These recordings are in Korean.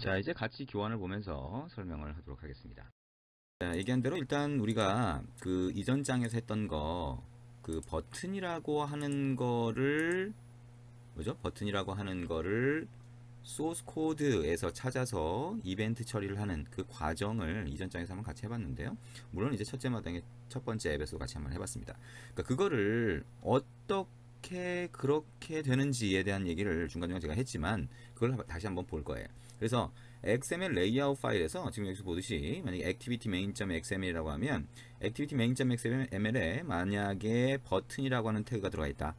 자, 이제 같이 교환을 보면서 설명을 하도록 하겠습니다. 자, 얘기한 대로 일단 우리가 그 이전 장에서 했던 거, 그 버튼이라고 하는 거를, 뭐죠? 버튼이라고 하는 거를 소스 코드에서 찾아서 이벤트 처리를 하는 그 과정을 이전 장에서 한번 같이 해봤는데요. 물론 이제 첫째 마당의 첫 번째 앱에서 같이 한번 해봤습니다. 그러니까 그거를 어떻게 그렇게 되는지에 대한 얘기를 중간중간 제가 했지만 그걸 다시 한번 볼 거예요. 그래서 XML 레이아웃 파일에서 지금 여기서 보듯이 만약에 activity main.xml이라고 하면 activity main.xml에 만약에 버튼이라고 하는 태그가 들어가 있다.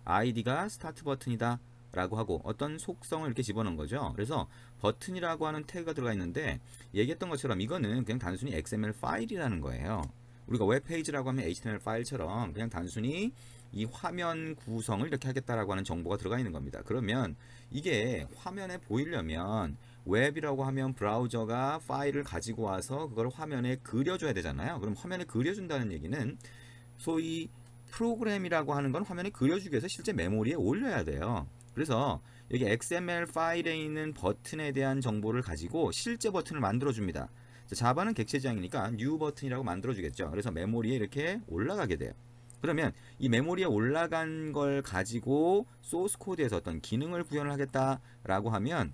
id가 스타트 버튼이다 라고 하고 어떤 속성을 이렇게 집어넣은 거죠. 그래서 버튼이라고 하는 태그가 들어가 있는데 얘기했던 것처럼 이거는 그냥 단순히 XML 파일이라는 거예요. 우리가 웹페이지라고 하면 HTML 파일처럼 그냥 단순히 이 화면 구성을 이렇게 하겠다라고 하는 정보가 들어가 있는 겁니다. 그러면 이게 화면에 보이려면 웹이라고 하면 브라우저가 파일을 가지고 와서 그걸 화면에 그려줘야 되잖아요. 그럼 화면에 그려준다는 얘기는 소위 프로그램이라고 하는 건 화면에 그려주기 위해서 실제 메모리에 올려야 돼요. 그래서 여기 XML 파일에 있는 버튼에 대한 정보를 가지고 실제 버튼을 만들어 줍니다. 자바는 객체지향이니까 new 버튼이라고 만들어 주겠죠. 그래서 메모리에 이렇게 올라가게 돼요. 그러면 이 메모리에 올라간 걸 가지고 소스 코드에서 어떤 기능을 구현을 하겠다라고 하면,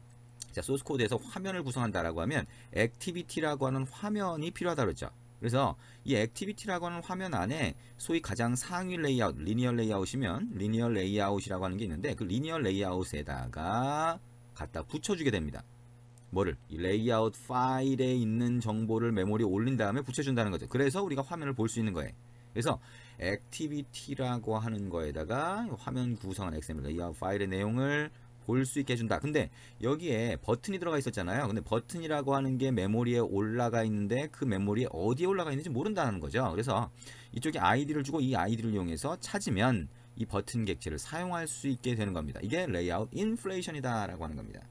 자, 소스 코드에서 화면을 구성한다라고 하면 액티비티라고 하는 화면이 필요하다고 그랬죠. 그래서 이 액티비티라고 하는 화면 안에 소위 가장 상위 레이아웃, 리니어 레이아웃이면 리니어 레이아웃이라고 하는 게 있는데 그 리니어 레이아웃에다가 갖다 붙여주게 됩니다. 뭐를? 이 레이아웃 파일에 있는 정보를 메모리에 올린 다음에 붙여준다는 거죠. 그래서 우리가 화면을 볼 수 있는 거예요. 그래서 액티비티라고 하는 거에다가 화면 구성한 XML 레이아웃 파일의 내용을 볼 수 있게 해준다. 근데 여기에 버튼이 들어가 있었잖아요. 근데 버튼이라고 하는 게 메모리에 올라가 있는데 그 메모리에 어디에 올라가 있는지 모른다는 거죠. 그래서 이쪽에 아이디를 주고 이 아이디를 이용해서 찾으면 이 버튼 객체를 사용할 수 있게 되는 겁니다. 이게 레이아웃 인플레이션이다 라고 하는 겁니다.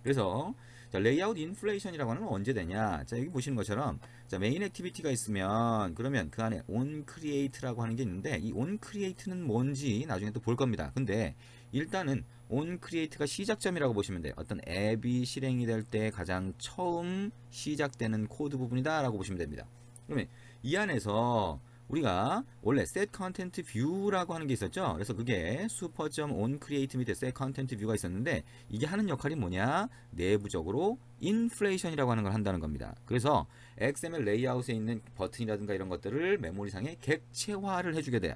그래서 자, 레이아웃 인플레이션이라고 하는 건 언제 되냐? 자, 여기 보시는 것처럼 자, 메인 액티비티가 있으면 그러면 그 안에 on create라고 하는 게 있는데 이 on create는 뭔지 나중에 또 볼 겁니다. 근데 일단은 on create가 시작점이라고 보시면 돼요. 어떤 앱이 실행이 될 때 가장 처음 시작되는 코드 부분이다라고 보시면 됩니다. 그러면 이 안에서 우리가 원래 set content view라고 하는 게 있었죠. 그래서 그게 super.onCreate 밑에 set content view가 있었는데 이게 하는 역할이 뭐냐? 내부적으로 inflation이라고 하는 걸 한다는 겁니다. 그래서 XML 레이아웃에 있는 버튼이라든가 이런 것들을 메모리상에 객체화를 해주게 돼요.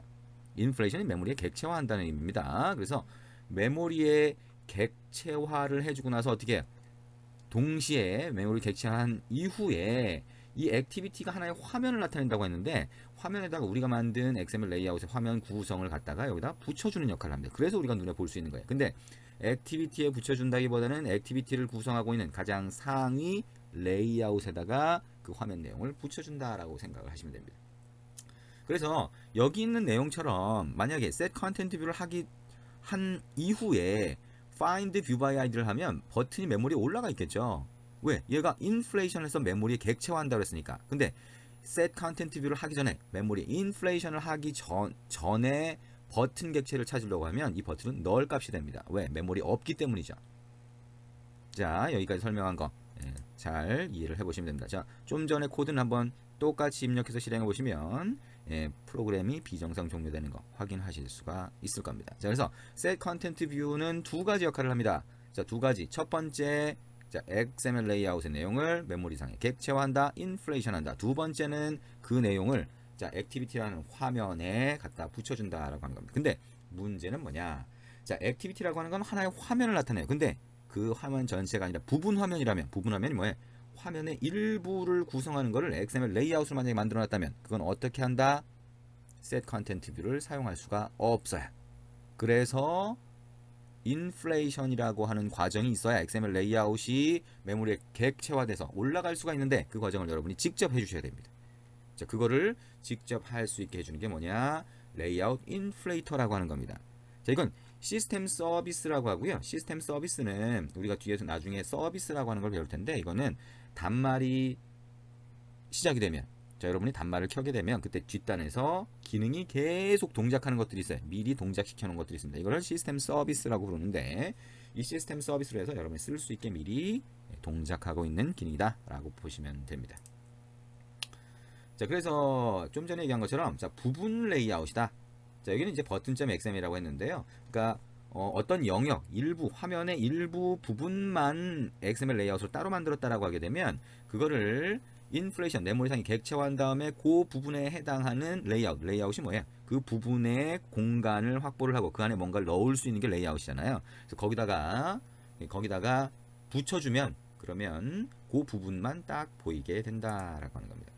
inflation이 메모리에 객체화한다는 의미입니다. 그래서 메모리에 객체화를 해주고 나서 어떻게 해요? 동시에 메모리 객체한 이후에 이 액티비티가 하나의 화면을 나타낸다고 했는데 화면에다가 우리가 만든 XML 레이아웃의 화면 구성을 갖다가 여기다 붙여주는 역할을 합니다. 그래서 우리가 눈에 볼 수 있는 거예요. 근데 액티비티에 붙여준다기보다는 액티비티를 구성하고 있는 가장 상위 레이아웃에다가 그 화면 내용을 붙여준다라고 생각을 하시면 됩니다. 그래서 여기 있는 내용처럼 만약에 set content view를 한 이후에 find view by id를 하면 버튼이 메모리에 올라가 있겠죠. 왜? 얘가 인플레이션에서 메모리에 객체화한다고 했으니까. 근데 set content view를 하기 전에 메모리 인플레이션을 하기 전에 버튼 객체를 찾으려고 하면 이 버튼은 null 값이 됩니다. 왜? 메모리 없기 때문이죠. 자, 여기까지 설명한 거 잘 이해를 해보시면 됩니다. 자, 좀 전에 코드는 한번 똑같이 입력해서 실행해 보시면 프로그램이 비정상 종료되는 거 확인하실 수가 있을 겁니다. 자, 그래서 set content view는 두 가지 역할을 합니다. 자, 두 가지. 첫 번째, 자, XML 레이아웃의 내용을 메모리상에 객체화한다, 인플레이션한다. 두 번째는 그 내용을 자, 액티비티라는 화면에 갖다 붙여준다라고 하는 겁니다. 근데 문제는 뭐냐? 자, 액티비티라고 하는 건 하나의 화면을 나타내요. 근데 그 화면 전체가 아니라 부분 화면이라면 부분 화면이 뭐예요? 화면의 일부를 구성하는 것을 XML 레이아웃을 만약에 만들어 놨다면 그건 어떻게 한다? set content view를 사용할 수가 없어요. 그래서 인플레이션이라고 하는 과정이 있어야 XML 레이아웃이 메모리에 객체화돼서 올라갈 수가 있는데 그 과정을 여러분이 직접 해주셔야 됩니다. 자, 그거를 직접 할 수 있게 해주는 게 뭐냐? 레이아웃 인플레이터라고 하는 겁니다. 자, 이건 시스템 서비스라고 하고요. 시스템 서비스는 우리가 뒤에서 나중에 서비스라고 하는 걸 배울 텐데 이거는 단말이 시작이 되면 자, 여러분이 단말을 켜게 되면 그때 뒷단에서 기능이 계속 동작하는 것들이 있어요. 미리 동작시켜 놓은 것들이 있습니다. 이걸 시스템 서비스라고 부르는데 이 시스템 서비스를 해서 여러분이 쓸 수 있게 미리 동작하고 있는 기능이다 라고 보시면 됩니다. 자, 그래서 좀 전에 얘기한 것처럼 자, 부분 레이아웃이다. 자, 여기는 이제 button.xml이라고 했는데요. 그러니까 어떤 영역, 일부, 화면의 일부 부분만 XML 레이아웃을 따로 만들었다라고 하게 되면 그거를 인플레이션, 네모상이 객체화한 다음에 그 부분에 해당하는 레이아웃이 뭐예요? 그 부분의 공간을 확보를 하고 그 안에 뭔가를 넣을 수 있는 게 레이아웃이잖아요. 그래서 거기다가 붙여주면 그러면 그 부분만 딱 보이게 된다라고 하는 겁니다.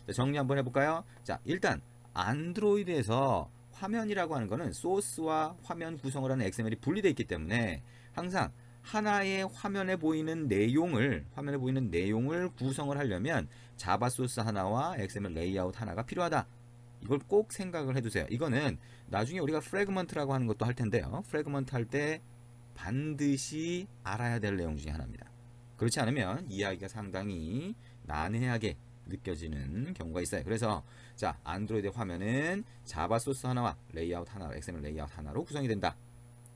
자, 정리 한번 해볼까요? 자, 일단 안드로이드에서 화면이라고 하는 거는 소스와 화면 구성을 하는 XML이 분리되어 있기 때문에 항상 하나의 화면에 보이는 내용을 구성을 하려면 자바 소스 하나와 XML 레이아웃 하나가 필요하다. 이걸 꼭 생각을 해두세요. 이거는 나중에 우리가 프래그먼트라고 하는 것도 할 텐데요. 프래그먼트 할 때 반드시 알아야 될 내용 중에 하나입니다. 그렇지 않으면 이해하기가 상당히 난해하게 느껴지는 경우가 있어요. 그래서 자, 안드로이드 화면은 자바 소스 하나와 레이아웃 하나, XML 레이아웃 하나로 구성이 된다.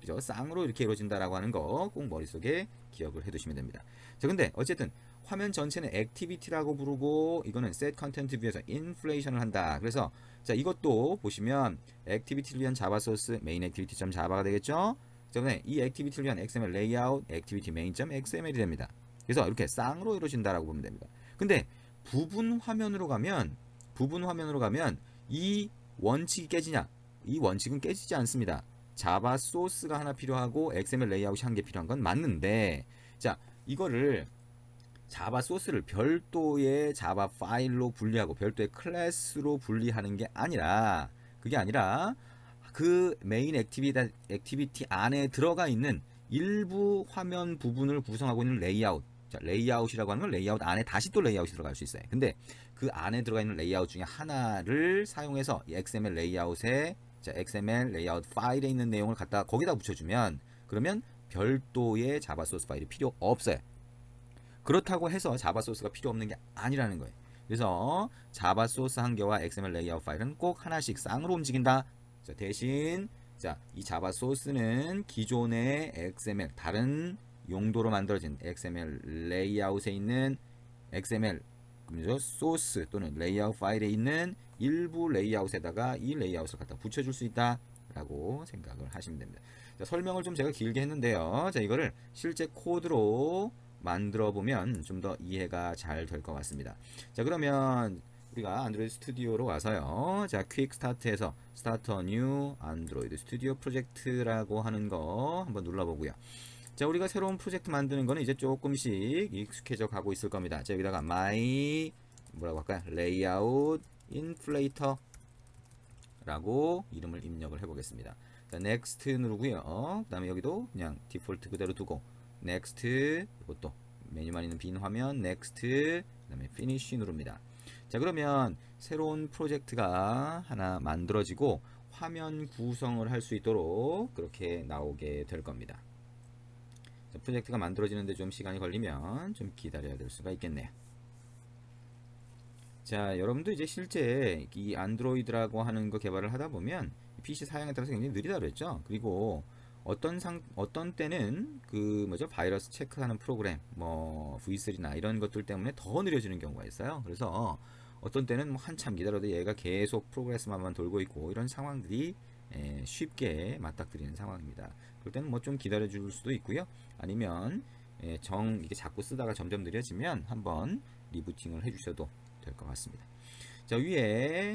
그죠? 쌍으로 이렇게 이루어진다라고 하는 거 꼭 머릿속에 기억을 해두시면 됩니다. 자, 근데 어쨌든 화면 전체는 액티비티라고 부르고 이거는 set 컨텐트 뷰에서 인플레이션을 한다. 그래서 자, 이것도 보시면 액티비티를 위한 자바 소스 메인 액티비티.자바가 되겠죠? 그다음에 이 액티비티를 위한 XML 레이아웃 액티비티 메인.xml이 됩니다. 그래서 이렇게 쌍으로 이루어진다라고 보면 됩니다. 근데 부분 화면으로 가면 이 원칙이 깨지냐? 이 원칙은 깨지지 않습니다. 자바 소스가 하나 필요하고 XML 레이아웃이 한 개 필요한 건 맞는데 자, 이거를 자바 소스를 별도의 자바 파일로 분리하고 별도의 클래스로 분리하는 게 아니라 그 메인 액티비티 안에 들어가 있는 일부 화면 부분을 구성하고 있는 레이아웃. 자, 레이아웃이라고 하는 건 레이아웃 안에 다시 또 레이아웃이 들어갈 수 있어요. 근데 그 안에 들어가 있는 레이아웃 중에 하나를 사용해서 XML 레이아웃에 자, XML 레이아웃 파일에 있는 내용을 갖다 거기다 붙여주면 그러면 별도의 자바 소스 파일이 필요 없어요. 그렇다고 해서 자바 소스가 필요 없는 게 아니라는 거예요. 그래서 자바 소스 한 개와 XML 레이아웃 파일은 꼭 하나씩 쌍으로 움직인다. 자, 대신 자, 이 자바 소스는 기존의 XML 다른 용도로 만들어진 XML 레이아웃에 있는 XML 소스 또는 레이아웃 파일에 있는 일부 레이아웃에다가 이 레이아웃을 갖다 붙여줄 수 있다 라고 생각을 하시면 됩니다. 자, 설명을 좀 제가 길게 했는데요. 자, 이거를 실제 코드로 만들어 보면 좀 더 이해가 잘 될 것 같습니다. 자, 그러면 우리가 안드로이드 스튜디오로 와서요. 자, 퀵 스타트에서 스타트 뉴 안드로이드 스튜디오 프로젝트라고 하는 거 한번 눌러보고요. 자, 우리가 새로운 프로젝트 만드는 거는 이제 조금씩 익숙해져 가고 있을 겁니다. 자, 여기다가 my 뭐라고 할까요? 레이아웃 인플레이터 라고 이름을 입력을 해 보겠습니다. 자, next 누르고요. 그 다음에 여기도 그냥 디폴트 그대로 두고 next, 이것도 메뉴만 있는 빈 화면 next, 그 다음에 finish 누릅니다. 자, 그러면 새로운 프로젝트가 하나 만들어지고 화면 구성을 할 수 있도록 그렇게 나오게 될 겁니다. 자, 프로젝트가 만들어지는데 좀 시간이 걸리면 좀 기다려야 될 수가 있겠네요. 자, 여러분도 이제 실제 이 안드로이드라고 하는 거 개발을 하다 보면 PC 사양에 따라서 굉장히 느리다 그랬죠. 그리고 어떤 때는 바이러스 체크하는 프로그램 뭐 V3나 이런 것들 때문에 더 느려지는 경우가 있어요. 그래서 어떤 때는 뭐 한참 기다려도 얘가 계속 프로그레스만 돌고 있고 이런 상황들이 쉽게 맞닥뜨리는 상황입니다. 그럴 때는 뭐 좀 기다려 줄 수도 있고요. 아니면 이게 자꾸 쓰다가 점점 느려지면 한번 리부팅을 해 주셔도 될 것 같습니다. 자,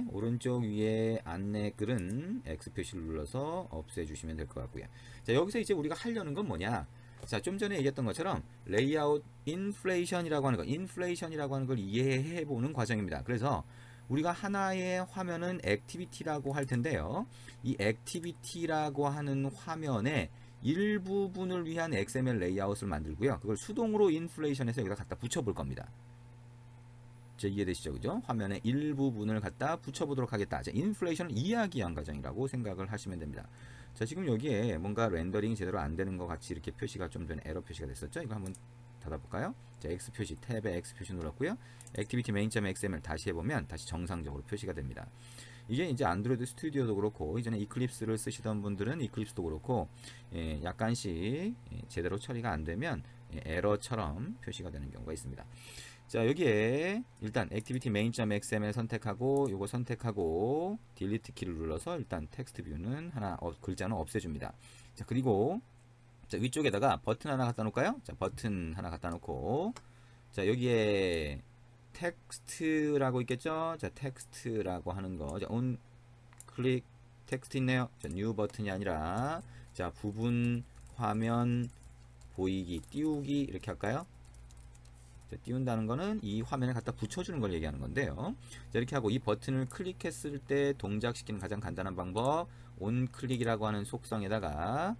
오른쪽 위에 안내 글은 X 표시를 눌러서 없애주시면 될 것 같고요. 자, 여기서 이제 우리가 하려는 건 뭐냐? 자, 좀 전에 얘기했던 것처럼 레이아웃 인플레이션이라고 하는 걸 이해해 보는 과정입니다. 그래서 우리가 하나의 화면은 액티비티라고 할 텐데요. 이 액티비티라고 하는 화면의 일부분을 위한 XML 레이아웃을 만들고요. 그걸 수동으로 인플레이션해서 여기다 갖다 붙여볼 겁니다. 이해되시죠? 그죠? 화면의 일부분을 갖다 붙여보도록 하겠다. 자, 인플레이션을 이야기한 과정이라고 생각을 하시면 됩니다. 자, 지금 여기에 뭔가 렌더링이 제대로 안 되는 것 같이 이렇게 표시가 좀 전에 에러 표시가 됐었죠? 이거 한번 닫아볼까요? 자, X 표시, 탭에 X 표시 눌렀고요. 액티비티 메인.xml 다시 해보면 다시 정상적으로 표시가 됩니다. 이게 이제 안드로이드 스튜디오도 그렇고 이전에 이클립스를 쓰시던 분들은 이클립스도 그렇고 약간씩 제대로 처리가 안 되면 에러처럼 표시가 되는 경우가 있습니다. 자, 여기에 일단 activity main.xml 선택하고 요거 선택하고 딜리트 키를 눌러서 일단 텍스트 뷰는 하나 글자는 없애줍니다. 자, 그리고 자, 위쪽에다가 버튼 하나 갖다 놓을까요? 자, 버튼 하나 갖다 놓고 자, 여기에 텍스트라고 있겠죠? 자, 텍스트라고 하는 거. 자, on 클릭 텍스트 있네요. 자, 뉴 버튼이 아니라 자, 부분 화면 보이기 띄우기 이렇게 할까요? 자, 띄운다는 거는 이 화면에 갖다 붙여주는 걸 얘기하는 건데요. 자, 이렇게 하고 이 버튼을 클릭했을 때 동작시키는 가장 간단한 방법 on 클릭이라고 하는 속성에다가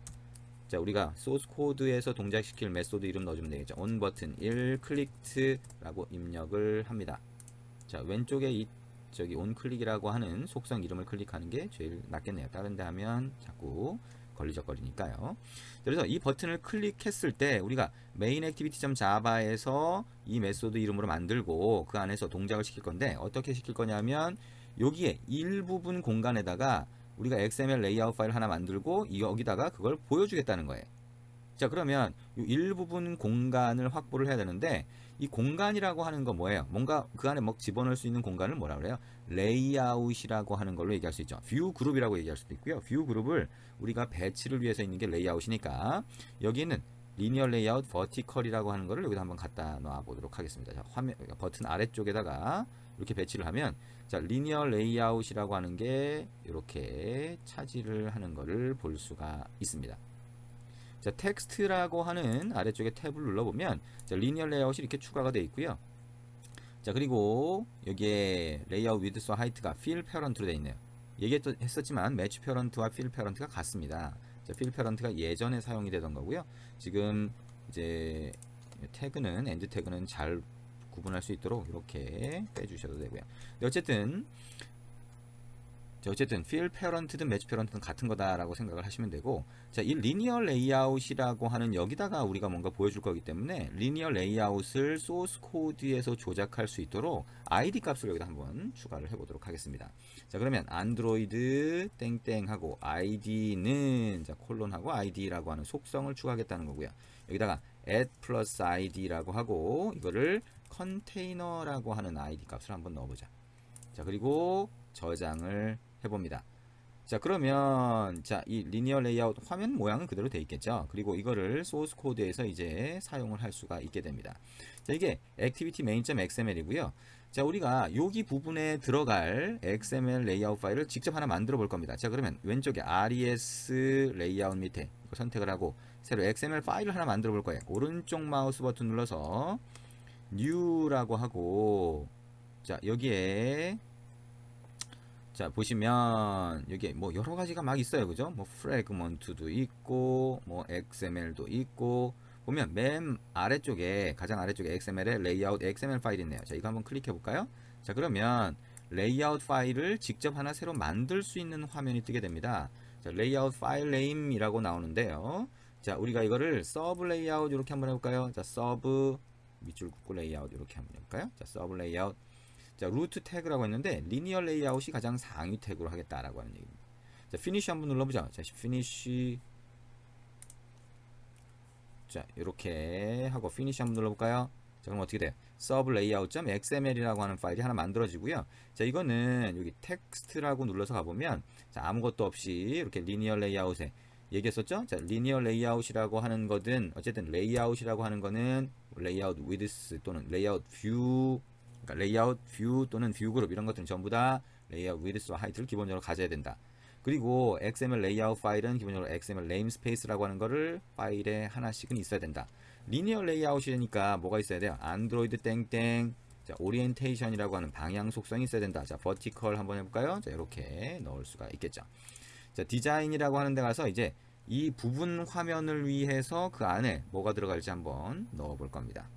자, 우리가 소스 코드에서 동작시킬 메소드 이름 넣어주면 되겠죠. on 버튼 1 클릭트라고 입력을 합니다. 자, 왼쪽에 이 저기 on 클릭이라고 하는 속성 이름을 클릭하는 게 제일 낫겠네요. 다른 데 하면 자꾸 걸리적거리니까요. 그래서 이 버튼을 클릭했을 때 우리가 main activity.java에서 이 메소드 이름으로 만들고 그 안에서 동작을 시킬 건데 어떻게 시킬 거냐면 여기에 일부분 공간에다가 우리가 XML 레이아웃 파일 하나 만들고 여기다가 그걸 보여주겠다는 거예요. 자, 그러면 이 일부분 공간을 확보를 해야 되는데 이 공간이라고 하는 거 뭐예요? 뭔가 그 안에 뭐 집어넣을 수 있는 공간을 뭐라 그래요? 레이아웃이라고 하는 걸로 얘기할 수 있죠. 뷰 그룹이라고 얘기할 수도 있고요. 뷰 그룹을 우리가 배치를 위해서 있는 게 레이아웃이니까 여기는 리니어 레이아웃 버티컬이라고 하는 거를 여기다 한번 갖다 놔 보도록 하겠습니다. 자, 화면 버튼 아래쪽에다가 이렇게 배치를 하면 자, 리니어 레이아웃이라고 하는 게 이렇게 차지를 하는 거를 볼 수가 있습니다. 자, 텍스트라고 하는 아래쪽에 탭을 눌러보면 자, 리니어 레이아웃이 이렇게 추가가 되어 있고요. 자, 그리고 여기에 레이아웃 위드스와 하이트가 fill parent로 되어 있네요. 얘기했었지만 매치 페런트와 fill parent가 같습니다. 자, fill parent가 예전에 사용이 되던 거고요. 지금 이제 태그는 엔드 태그는 잘 구분할 수 있도록 이렇게 빼주셔도 되고요. 어쨌든 fill parent든 match parent든 같은 거다라고 생각을 하시면 되고 자, 이 linear layout이라고 하는 여기다가 우리가 뭔가 보여줄 거기 때문에 linear layout을 source code에서 조작할 수 있도록 id 값을 여기다 한번 추가를 해보도록 하겠습니다. 자, 그러면 android 땡땡하고 id는 자, 콜론하고 id라고 하는 속성을 추가하겠다는 거고요. 여기다가 add plus id라고 하고 이거를 컨테이너라고 하는 id 값을 한번 넣어보자. 자, 그리고 저장을 해봅니다. 자, 그러면 자, 이 리니어 레이아웃 화면 모양은 그대로 돼 있겠죠. 그리고 이거를 소스 코드에서 이제 사용을 할 수가 있게 됩니다. 자, 이게 activity main.xml이고요. 자, 우리가 여기 부분에 들어갈 XML 레이아웃 파일을 직접 하나 만들어 볼 겁니다. 자, 그러면 왼쪽에 res 레이아웃 밑에 이거 선택을 하고 새로 XML 파일을 하나 만들어 볼 거예요. 오른쪽 마우스 버튼 눌러서 new라고 하고 자, 여기에 자, 보시면 여기 뭐 여러 가지가 막 있어요. 그죠? 뭐 프래그먼트도 있고 뭐 XML도 있고 보면 맨 아래쪽에 가장 아래쪽에 XML의 레이아웃 XML 파일이 있네요. 자, 이거 한번 클릭해 볼까요? 자, 그러면 레이아웃 파일을 직접 하나 새로 만들 수 있는 화면이 뜨게 됩니다. 자, 레이아웃 파일 네임이라고 나오는데요. 자, 우리가 이거를 서브 레이아웃 이렇게 한번 해볼까요? 자, 서브 밑줄 긋고 레이아웃 이렇게 한번 해볼까요? 자, 서브 레이아웃 자, 루트 태그라고 했는데 리니어 레이아웃이 가장 상위 태그로 하겠다라고 하는 얘기입니다. 자, 피니쉬 한번 눌러보자. 자, 피니쉬 자, 이렇게 하고 피니쉬 한번 눌러볼까요? 자, 그럼 어떻게 돼요? 서브 레이아웃.xml이라고 하는 파일이 하나 만들어지고요. 자, 이거는 여기 텍스트라고 눌러서 가보면 자, 아무것도 없이 이렇게 리니어 레이아웃에 얘기했었죠? 자, 리니어 레이아웃이라고 하는 거든 어쨌든 레이아웃이라고 하는 거는 레이아웃 위드스 또는 레이아웃 뷰 그러니까 레이아웃 뷰 또는 뷰 그룹 이런 것들은 전부 다 레이아웃 위드스와 하이트를 기본적으로 가져야 된다. 그리고 XML 레이아웃 파일은 기본적으로 XML 네임스페이스라고 하는 거를 파일에 하나씩은 있어야 된다. 리니어 레이아웃이니까 뭐가 있어야 돼요? 안드로이드 땡땡 자, 오리엔테이션이라고 하는 방향 속성이 있어야 된다. 자, 버티컬 한번 해볼까요? 자, 이렇게 넣을 수가 있겠죠. 자, 디자인이라고 하는 데 가서 이제 이 부분 화면을 위해서 그 안에 뭐가 들어갈지 한번 넣어 볼 겁니다.